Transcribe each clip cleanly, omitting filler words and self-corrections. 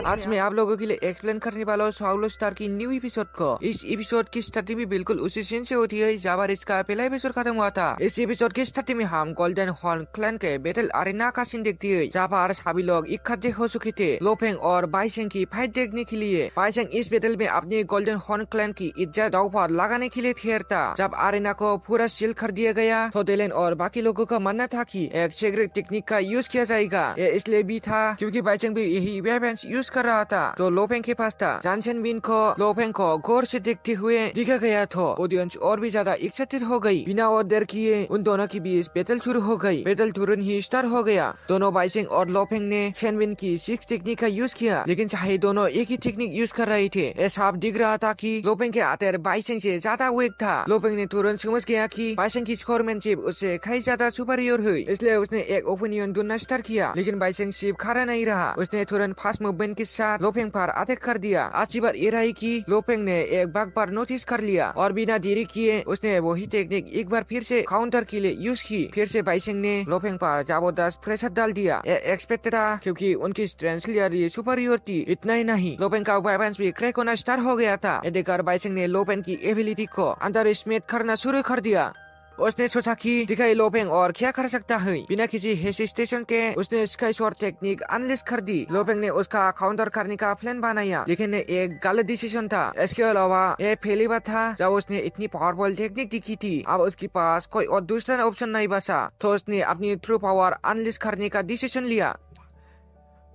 आज मैं आप लोगों के लिए एक्सप्लेन करने वाला हूँ सोलो स्टार की न्यू एपिसोड को। इस एपिसोड की स्टार्टिंग भी बिल्कुल उसी सीन से होती है जब इसका पहला एपिसोड खत्म हुआ था। इस एपिसोड की स्टार्टिंग में हम गोल्डन हॉर्न क्लैन के बैटल अरेना का सीन देखते हैं जहाँ पर सभी लोग इकट्ठे हो चुके थे लो फेंग और बाइसेंग की फाइट देखने के लिए। बाइसेंग इस बैटल में अपने गोल्डन हॉर्न क्लैन की इज्जत दांव पर लगाने के लिए तैयार था। जब अरेना को पूरा सील कर दिया गया तो डेलन और बाकी लोगों का मानना था कि एक सीक्रेट टेक्निक का यूज किया जाएगा। ये इसलिए भी था क्योंकि बाइसेंग भी यही वेपन्स यूज कर रहा था तो लो फेंग के पास था। जानसन बिन को लो फेंग को गौर से देखते हुए दिखा गया तो ऑडियंस और भी ज्यादा एक्साइटेड हो गई। बिना और देर किए उन दोनों के बीच बैटल शुरू हो गई। बैटल तुरंत ही स्टार्ट हो गया। दोनों बाइसेंग और लो फेंग ने शेनविन की 6 टेक्निक का यूज किया, लेकिन चाहे दोनों एक ही टेक्निक यूज कर रहे थे, ये साफ दिख रहा था कि लो फेंग के हाथ बाइसेंग से ज्यादा वीक था। लो फेंग ने तुरंत समझ गया कि बाइसेंग की स्कोरमैनशिप उससे कहीं ज्यादा सुपरियर हुई, इसलिए उसने एक ओपिनियन ढूंढना स्टार्ट किया। लेकिन बाइसेंग सिर्फ खड़ा नहीं रहा, उसने तुरंत फास्ट मूवमेंट के साथ लो फेंग पर अटैक कर दिया। अच्छी बात ये रही कि लो फेंग ने एक बाग पर नोटिस कर लिया और बिना देरी किए उसने वही टेक्निक एक बार फिर से काउंटर के लिए यूज की। फिर से बाइसेंग ने लो फेंग पर जबरदस्त प्रेशर डाल दिया। एक्सपेक्टेड था क्योंकि उनकी स्ट्रेंथ क्लियरली सुपरियर थी। इतना ही नहीं, लो फेंग का वेपन्स भी क्रैक होना स्टार्ट हो गया था। ये देखकर बाइसेंग ने लो फेंग की एबिलिटी को अंडर एस्टिमेट करना शुरू कर दिया। उसने सोचा कि दिखाई लो फेंग और क्या कर सकता है। बिना किसी हेसिटेशन के उसने स्काई शॉट टेक्निक अनलिस्ट कर दी। लो फेंग ने उसका काउंटर करने का प्लान बनाया, लेकिन एक गलत डिसीजन था। इसके अलावा ये पहली बार था जब उसने इतनी पावरफुल टेक्निक दिखी थी। अब उसके पास कोई और दूसरा ऑप्शन नहीं बचा, तो उसने अपनी ट्रू पावर अनलिस्ट करने का डिसीजन लिया।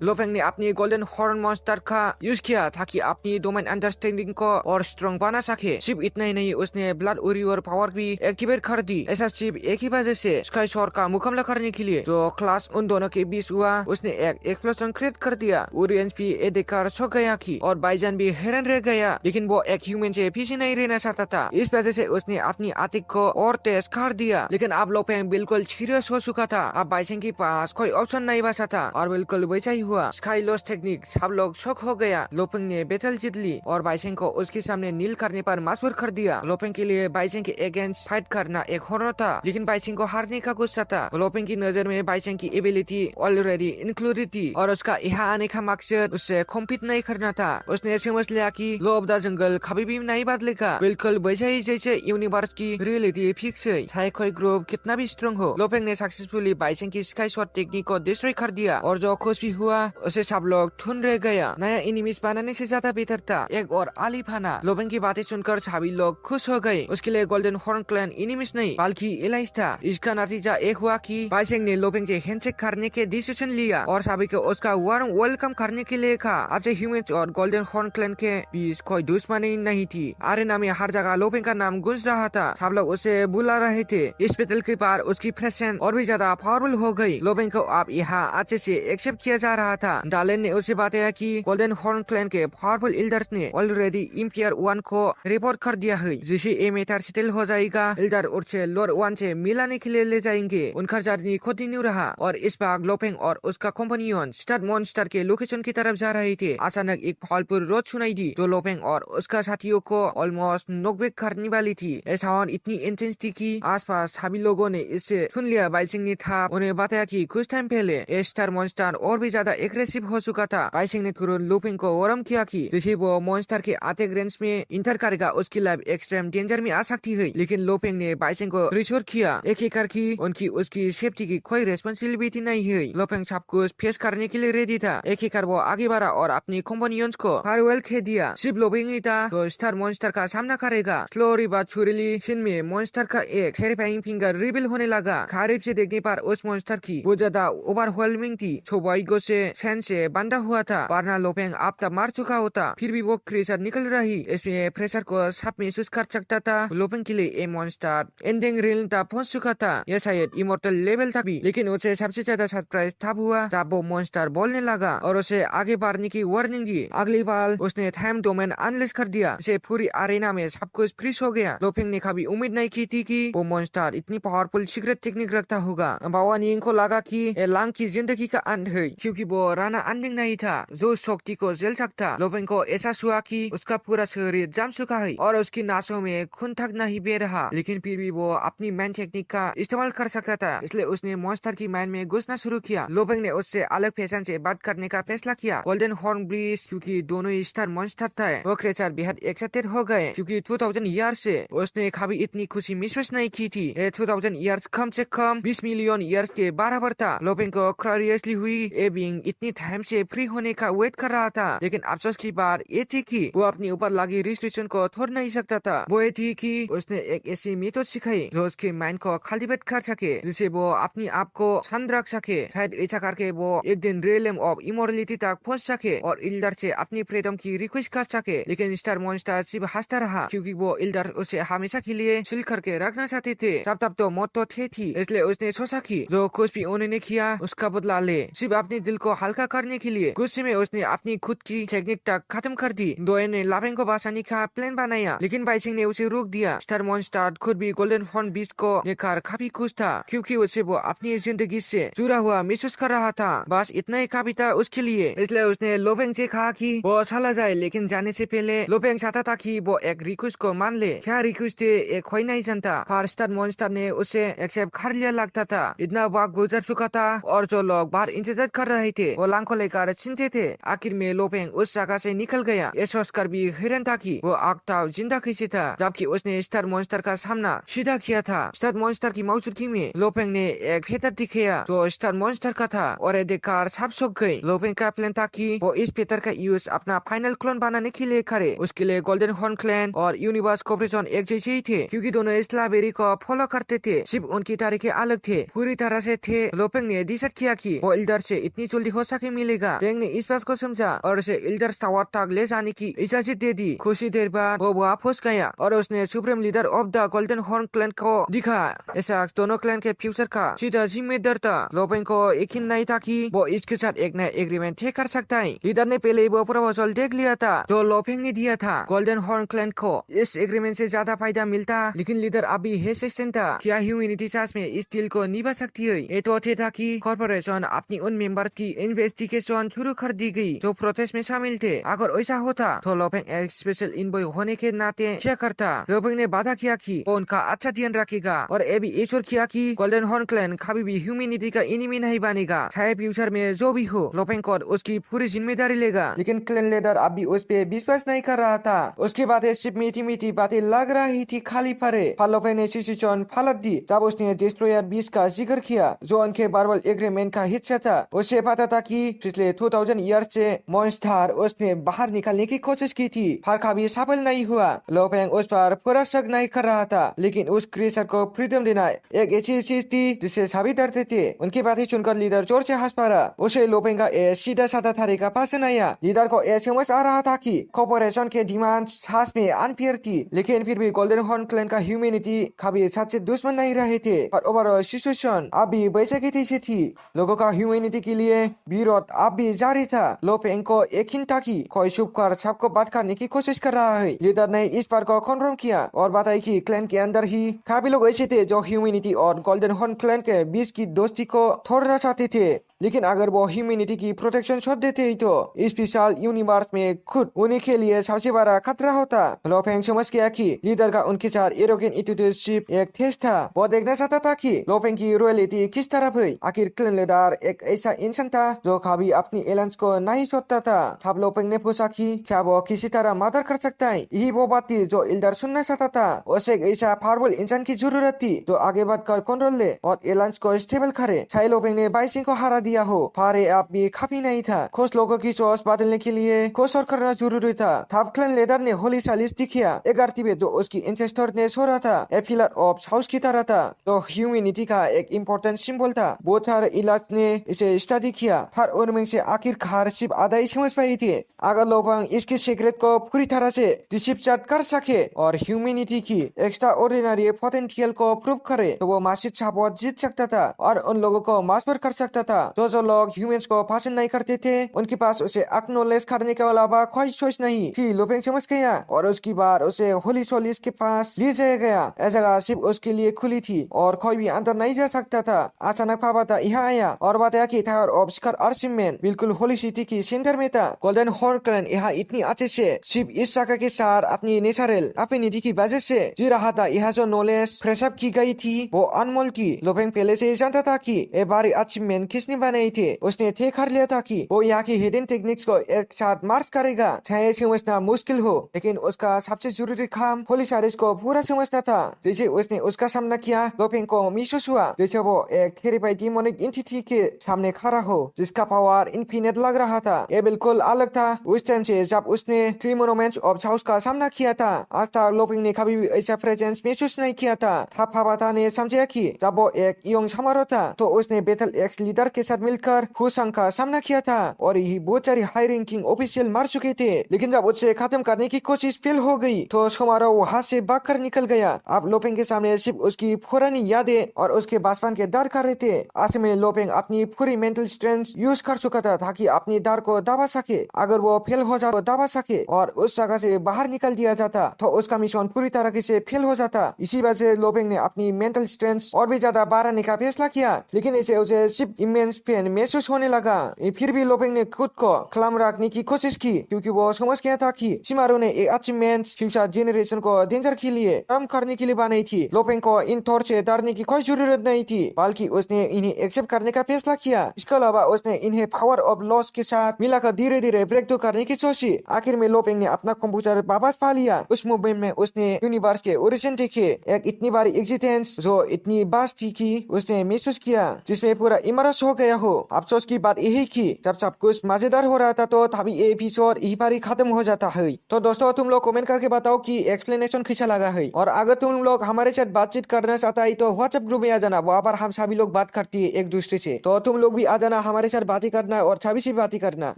लो फेंग ने अपनी गोल्डन हॉर्न मॉन्स्टर का यूज किया ताकि अपनी डोमेन अंडरस्टैंडिंग को और स्ट्रॉन्ग बना सके। सिर्फ इतना ही नहीं, उसने ब्लड वॉरियर पावर भी एक्टिवेट कर दी। ऐसा सिर्फ एक ही वजह से स्काई शॉट का मुकाबला करने के लिए जो क्लास उन दोनों के बीच हुआ, उसने एक एक्सप्लोजन क्रिएट कर दिया। ऑडियंस भी ये देखकर शॉक गया कि और बाईजान भी हैरान रह गया, लेकिन वो एक ह्यूमन से पीछे नहीं रहना चाहता था। इस वजह से उसने अपनी आतिक को और तेज कर दिया। लेकिन अब लो फेंग बिल्कुल सीरियस हो चुका था। अब बाईसेंग के पास कोई ऑप्शन नहीं बचा था और बिल्कुल वैसा ही हुआ। स्काई लॉस टेक्निक सब लोग शॉक हो गया। लो फेंग ने बैटल जीत ली और बाइसेंग को उसके सामने नील करने पर मजबूर कर दिया। लो फेंग के लिए बाइसेंग के अगेंस्ट फाइट करना एक हॉनर था, लेकिन बाइसेंग को हारने का गुस्सा था। लो फेंग की नजर में बाइसेंग की एबिलिटी ऑलरेडी इंक्लूडेड थी और उसका यहाँ आने का मकसद उससे कॉम्पीट नहीं करना था। उसने समझ लिया कि लो ऑफ द जंगल कभी भी नहीं बदलेगा, बिल्कुल वैसे ही जैसे यूनिवर्स की रियलिटी फिक्स है, चाहे कोई ग्रुप कितना भी स्ट्रॉन्ग हो। लो फेंग ने सक्सेसफुली बाइसेंग की स्काई शॉट टेक्निक को डिस्ट्रॉय कर दिया और जो खुश भी हुआ उसे सब लोग ढूंढ रह गया। नया एनिमीज बनाने से ज्यादा बेहतर था एक और आली फाना। लो फेंग की बातें सुनकर सभी लोग खुश हो गए। उसके लिए गोल्डन हॉर्न क्लैन एनिमीज नहीं बल्कि एलाइज था। इसका नतीजा एक हुआ कि बाइसेंग ने लो फेंग से हैंडशेक करने के डिसीजन लिया और सभी को उसका वार्म वेलकम करने के लिए कहा। अब से ह्यूमंस और गोल्डन हॉर्न क्लैन के बीच कोई दुश्मनी नहीं थी। अरेना में हर जगह लो फेंग का नाम गूंज रहा था, सब लोग उसे बुला रहे थे। इस बैटल के बाद उसकी प्रेजेंस और भी ज्यादा पावरफुल हो गई। लो फेंग को अब यहाँ अच्छे से एक्सेप्ट किया जा रहा था। डालेन ने उसे बताया कि गोल्डन हॉर्न क्लैन के पावरफुल एल्डर्स ने ऑलरेडी इम्पियर 1 को रिपोर्ट कर दिया है। जैसे ये मैटर सेटल हो जाएगा, एल्डर उसे लॉर्ड 1 से मिलाने के लिए ले जाएंगे। उनका जर्नी कंटिन्यू रहा और इस बार लो फेंग और उसका कंपेनियन स्टार मॉन्स्टर के लोकेशन की तरफ जा रहे थे। अचानक एक फालतू रोड सुनाई दी जो लो फेंग और उसका साथियों को ऑलमोस्ट नॉकबैक करने वाली थी। ऐसा साउंड इतनी इंटेंस थी कि आसपास सभी लोगों ने इसे सुन लिया। बाइसेंग ने था उन्हें बताया कि कुछ टाइम पहले ये स्टार मॉन्स्टर और भी ज्यादा एग्रेसिव हो चुका था। बाइसेंग ने तुरंत लो फेंग को वार्न किया कि जैसे वो मॉन्स्टर के अटैक रेंज में इंटर करेगा उसकी लाइफ एक्सट्रीम डेंजर में आ सकती है। लेकिन लो फेंग ने बाइसेंग को रिश्योर किया एक एक करके उनकी उसकी सेफ्टी की कोई रेस्पॉन्सिबिलिटी नहीं है। लो फेंग सब कुछ फेस करने के लिए रेडी था। एक एक कर वो आगे बढ़ा और अपनी कंपेनियंस को फारवेल कह दिया। सिर्फ लो फेंग ही था तो स्टार मॉन्स्टर का सामना करेगा। स्लोरी बात छुरीली सीन में मॉन्स्टर का एक टेरिफाइंग फिंगर रिवील होने लगा। करीब से देखने पर उस मॉन्स्टर की बहुत ज्यादा ओवरवेलमिंग थी। छोबाइगो से सेंस से बंधा हुआ था, वरना लो फेंग अब तक मार चुका होता। फिर भी वो क्रीचर निकल रही, इसमें प्रेशर को सब महसूस कर सकता था। लो फेंग के लिए ये मॉन्स्टर एंडिंग रेल तक पहुंच चुका था, यह शायद इमोर्टल लेवल तक भी। लेकिन उसे सबसे ज्यादा सरप्राइज तब हुआ जब वो मॉन्स्टर बोलने लगा और उसे आगे बढ़ने की वार्निंग दी। अगली बार उसने टाइम डोमेन अनलेस कर दिया, इसे पूरी अरेना में सब कुछ फ्रीज हो गया। लो फेंग ने कभी उम्मीद नहीं की थी कि वो मॉन्स्टर इतनी पावरफुल सीक्रेट टेक्निक रखता होगा। बावा निंग को लगा कि ये लांग की जिंदगी का अंत है, क्योंकि वो राना अंडिंग नहीं था जो शक्ति को झेल सकता। लोपेंग को ऐसा हुआ कि उसका पूरा शरीर जम चुका है और उसकी नासों में खून तक नहीं बह रहा, लेकिन फिर भी वो अपनी मैन टेक्निक का इस्तेमाल कर सकता था। इसलिए उसने मॉन्स्टर की माइंड में घुसना शुरू किया। लोपेंग ने उससे अलग फैशन से बात करने का फैसला किया। गोल्डन हॉर्न ब्रीज क्योंकि दोनों ही स्टार मॉन्स्टर थे, वो क्रेचर बेहद एक्साइटेड हो गए क्योंकि 2000 ईयर्स से उसने कभी इतनी खुशी महसूस नहीं की थी। 2000 ईयर्स कम से कम 20 मिलियन ईयर्स के बराबर था। लोपेंग को क्यूरियसली हुई एबिंग इतनी टाइम से फ्री होने का वेट कर रहा था, लेकिन अफसोस की बात ये थी कि वो अपने ऊपर लगी रिस्ट्रिक्शन को छोड़ नहीं सकता था। वो ये थी कि उसने एक ऐसी मेथड सिखाई जो उसके माइंड को कल्टीवेट कर सके, जिससे वो अपने आप को शांत रख सके। शायद ऐसा करके वो एक दिन रियलम ऑफ इमोरलिटी तक पहुंच सके और इल्डर से अपनी फ्रीडम की रिक्वेस्ट कर सके। लेकिन स्टार मॉन्स्टर सिर्फ हंसता रहा क्योंकि वो इल्डर उसे हमेशा के लिए सील करके रखना चाहते थे। तब तो मौत तो थी, इसलिए उसने सोचा कि जो कुछ भी उन्होंने किया उसका बदला ले, सिर्फ अपने दिल को हल्का करने के लिए। गुस्से में उसने अपनी खुद की टेक्निक तक खत्म कर दी। दोए ने लोपेंग को बचाने का प्लान बनाया, लेकिन बाइचिंग ने उसे रोक दिया। स्टार मॉन्स्टर खुद भी गोल्डन हॉर्न बीस्ट को लेकर काफी खुश था क्योंकि उसे वो अपनी जिंदगी से जुड़ा हुआ महसूस कर रहा था। बस इतना ही काफी था उसके लिए। इसलिए उसने लोपेंग से कहा कि वो चला जाए, लेकिन जाने से पहले लोपेंग चाहता था कि वो एक रिक्वेस्ट को मान ले। क्या रिक्वेस्ट थे एक कोई नहीं जानता, पर स्टार मॉन्स्टर ने उसे एक्सेप्ट कर लिया लगता था। इतना वक्त गुजर चुका था और जो लोग बाहर इंतजार कर रहे थे वो लांग को लेकर चिंतित थे। आखिर में लोपेंग उस जगह से निकल गया। ये सोचकर भी हैरान था कि वो आगताव जिंदा कैसे था, जबकि उसने स्टार मॉन्स्टर का सामना सीधा किया था। स्टार मॉन्स्टर की मौजूदगी में लोपेंग ने एक फेतर दिखाया जो स्टार मॉन्स्टर का था और ये देखकर सब चौंक गए। लोपेंग का प्लान था कि वो इस फेतर का यूज अपना फाइनल क्लोन बनाने के लिए करे। उसके लिए गोल्डन हॉर्न क्लैन और यूनिवर्स कॉर्पोरेशन एक जैसे ही थे क्योंकि दोनों स्ट्रॉबेरी को फॉलो करते थे, सिर्फ उनकी तरीके अलग थे, पूरी तरह से थे। लोपेंग ने डिसाइड किया कि वो इल्डर से इतनी जल्दी हो सके मिलेगा। पेंग ने इस बात को समझा और उसे इल्डर टावर तक ले जाने की इजाजत दे दी। कुछ देर बाद वो वहाँ पहुंच गया और उसने supreme leader of the golden horn clan को दिखा। ऐसा दोनों क्लैन के फ्यूचर का सीधा जिम्मेदार था। लोपेंग को यकीन नहीं था कि वो इसके साथ एक नया एग्रीमेंट तय कर सकता है। लीडर ने पहले वो प्रपोजल देख लिया था जो लोपेंग ने दिया था। गोल्डन हॉर्न क्लैन को इस एग्रीमेंट से ज्यादा फायदा मिलता, लेकिन लीडर अभी हेसिस्टेंट था। क्या ह्यूमैनिटी सच में इस डील को निभा सकती है? ये तो था कि कॉर्पोरेशन अपनी उन मेंबर्स की इन्वेस्टिगेशन शुरू कर दी गई जो प्रोटेस्ट में शामिल थे। अगर ऐसा होता तो लोपेंग एक स्पेशल इनबॉय होने के नाते क्या करता। लोपेंग ने वादा किया कि वो उनका अच्छा ध्यान रखेगा और ये भी एश्योर किया कि गोल्डन हॉर्न क्लैन कभी भी ह्यूमैनिटी का एनिमी नहीं बनेगा। चाहे फ्यूचर में जो भी हो, लोपेंग को उसकी पूरी जिम्मेदारी लेगा। लेकिन क्लैन लीडर अभी उस पे विश्वास नहीं कर रहा था। उसकी बातें सिर्फ मीठी मीठी बातें लग रही थी खाली परे। लोपेंग ने सिचुएशन पलट दी जब उसने डिस्ट्रॉयर 20 का जिक्र किया जो उनके बारबल एग्रीमेंट का हिस्सा था। उसे पता था कि पिछले 2000 ईयर से मॉन्स्टर उसने बाहर निकालने की कोशिश की थी, पर कभी सफल नहीं हुआ। लोपेंग उस पर पूरा शक नहीं कर रहा था, लेकिन उस क्रिएचर को फ्रीडम देना एक ऐसी चीज थी जिससे सभी डरते थे। उनकी बातें सुनकर लीडर जोर से हंस पड़ा। उसे लोपेंग का सीधा साधा तरीका पसंद आया। लीडर को यह समझ आ रहा था कि कॉर्पोरेशन के डिमांड सच में अनफेयर थी, लेकिन फिर भी गोल्डन हॉर्न क्लैन का ह्यूमैनिटी कभी सच से दुश्मन नहीं रहे थे। पर ओवरऑल सिचुएशन अभी वैसे की तैसी थी। लोगों का ह्यूमैनिटी के लिए विरोध अब भी जारी था। लोपेंग को यकीन था कि कोई छुप कर सबको बात करने की कोशिश कर रहा है। लीडर ने इस बात को कन्फर्म किया और बताया कि क्लैन के अंदर ही काफी लोग ऐसे थे जो ह्यूमैनिटी और गोल्डन हॉर्न क्लैन के बीच की दोस्ती को तोड़ना चाहते थे, लेकिन अगर वो ह्यूमैनिटी की प्रोटेक्शन छोड़ देते ही तो इस विशाल यूनिवर्स में खुद उन्हीं के लिए सबसे बड़ा खतरा होता। लोपेंग समझ गया कि लीडर का उनके साथ एरोगेंट एटीट्यूड एक टेस्ट था। वो देखना चाहता था कि लोपेंग की रॉयल्टी किस तरफ है। आखिर क्लैन लीडर एक ऐसा इंसान था जो कभी अपनी एलायंस को नहीं छोड़ता था। तब लोपेंग ने पूछा कि क्या वो किसी तरह मदद कर सकता है। यही वो बात थी जो इल्डर सुनना चाहता था। उसे एक ऐसा पावरफुल इंसान की जरूरत थी जो आगे बढ़कर कंट्रोल ले और एलायंस को स्टेबल करे। चाहे लोपेंग ने बाइसिंग को हरा दिया हो, पर आप भी काफी नहीं था। कुछ लोगों की सोच बदलने के लिए कुछ और करना जरूरी था। तब क्लैन लीडर ने होली सालिस दिखाया। 11 में जो उसकी इंसेस्टर ने छोड़ा था ए पिलर ऑफ हाउस की तरह था, तो ह्यूमैनिटी का एक इम्पोर्टेंट सिंबल था। बहुत सारे इलाज ने इसे स्टडी किया, पर उनमें से आखिरकार सिर्फ आधा ही समझ पाई थी। अगर लोपेंग इसके सीक्रेट को पूरी तरह से डिक्रिप्ट कर सके और ह्यूमैनिटी की एक्स्ट्रा ऑर्डिनरी पोटेंशियल को प्रूव करे तो वो मासिक सपोर्ट जीत सकता था और उन लोगों को मजबूर कर सकता था तो जो लोग ह्यूमंस को पसंद नहीं करते थे उनके पास उसे एक्नॉलेज करने के अलावा कोई चॉइस नहीं थी। लोपेंग समझ गया और उसकी बार उसे होली सोलिस के पास ले जाया गया। यह जगह सिर्फ उसके लिए खुली थी और कोई भी अंदर नहीं जा सकता था। अचानक पापा यहाँ आया और बताया कि टावर ऑफ स्कार आर्सिमेन बिल्कुल होली सिटी की सेंटर में था। गोल्डन हॉर्न क्लैन यहाँ इतनी अच्छे से सिर्फ इस जगह के साथ अपनी नेचुरल अपनी की वजह से जी रहा था। यह जो नॉलेज फ्रेशअप की गई थी वो अनमोल थी। लोपेंग पहले से जानता था कि ये बारी अचीवमेंट किसने बनाई थे। उसने तय कर लिया था कि वो यहाँ की हिडन टेक्निक्स को एक साथ मार्च करेगा। चाहे समझना मुश्किल हो लेकिन उसका सबसे जरूरी काम होली सारिस को पूरा समझना था। जैसे उसने उसका सामना किया लोपेंग को महसूस हुआ जैसे वो एक टेरिफाइंग डिमोनिक एंटिटी के सामने खड़ा हो जिसका पावर इनफिनिट लग रहा था। ये बिल्कुल अलग था उस टाइम से जब उसने 3 मोनूमेंट्स ऑफ चाउस का सामना किया था। आज तक लोपेंग ने कभी भी ऐसा प्रेजेंस महसूस नहीं किया था। पापा ने समझा कि जब वो एक यंग समारोह था तो उसने बैटल एक्स लीडर के साथ मिलकर हुसंग का सामना किया था और यही बहुत सारी हाई रैंकिंग ऑफिशियल मार चुके थे। लेकिन जब उसे खत्म करने की कोशिश फेल हो गई तो समारोह वहां से भागकर निकल गया। अब लोपेंग के सामने सिर्फ उसकी पुरानी यादें और उसके बचपन के डर कर रहे थे। आज में लोपेंग अपनी पूरी मेंटल स्ट्रेंथ यूज कर चुका था ताकि अपनी डर को दबा सके। अगर वो फेल हो जाता तो दबा सके और उस जगह से बाहर निकल दिया जाता तो उसका मिशन पूरी तरह से फेल हो जाता। इसी वजह से लोपेंग ने अपनी मेंटल स्ट्रेंथ और भी ज्यादा बढ़ाने का फैसला किया। लेकिन इसे उसे सिर्फ इमेंस पेन महसूस होने लगा। फिर भी लोपेंग ने खुद को कलम रखने की कोशिश की क्योंकि वो समझ गया था कि शिमारू ने ये अचीवमेंट फ्यूचर जेनरेशन को डेंजर के लिए कम करने के लिए बनाई थी। लोपेंग को इन थॉट से डरने की कोई जरूरत नहीं थी बल्कि उसने इन्हें एक्सेप्ट करने का फैसला किया। इसके अलावा उसने इन्हें पावर ऑफ लॉस के साथ मिलाकर धीरे धीरे ब्रेक थ्रू करने की सोची। आखिर में लोपेंग ने अपना कंप्यूटर वापस पा लिया। उस मूवमेंट में उसने यूनिवर्स के ओरिजिन देखे, एक इतनी बड़ी एग्जिस्टेंस जो इतनी वास्ट थी कि उसने महसूस किया जिसमें पूरा इमर्स हो गया हो। अफसोस की बात यही की जब सब कुछ मजेदार हो रहा था तो तभी ये एपिसोड यही पर ही खत्म हो जाता है। तो दोस्तों तुम लोग कमेंट करके बताओ कि एक्सप्लेनेशन कैसा लगा है और अगर तुम लोग हमारे साथ बातचीत करना चाहता है तो व्हाट्सएप ग्रुप में आ जाना। वहाँ पर हम सभी लोग बात करती है एक दूसरे से, तो तुम लोग भी आ जाना हमारे साथ बातें करना और सभी से बातें करना।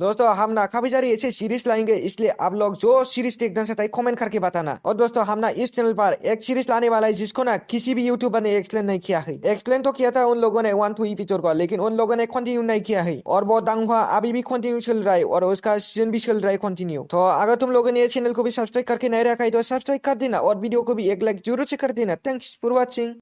दोस्तों हम ना काफी सारी ऐसे सीरीज लाएंगे इसलिए आप लोग जो सीरीज देखना चाहता है कमेंट करके बताना। और दोस्तों हम ना इस चैनल पर एक सीरीज लाने वाला है जिसको ना किसी भी यूट्यूबर ने एक्सप्लेन नहीं किया है। एक्सप्लेन तो किया था उन लोगों ने 1-2 एपिसोड को, लेकिन उन लोगों ने कंटिन्यू नहीं किया है और वो दंगवा अभी भी कंटिन्यू चल रहा है और उसका सीजन भी चल रहा है कंटिन्यू। तो अगर तुम लोगों ने चैनल को भी सब्सक्राइब करके नहीं रखा है तो सब्सक्राइब कर देना और वीडियो को भी एक लाइक जरूर से कर देना। Thanks for watching.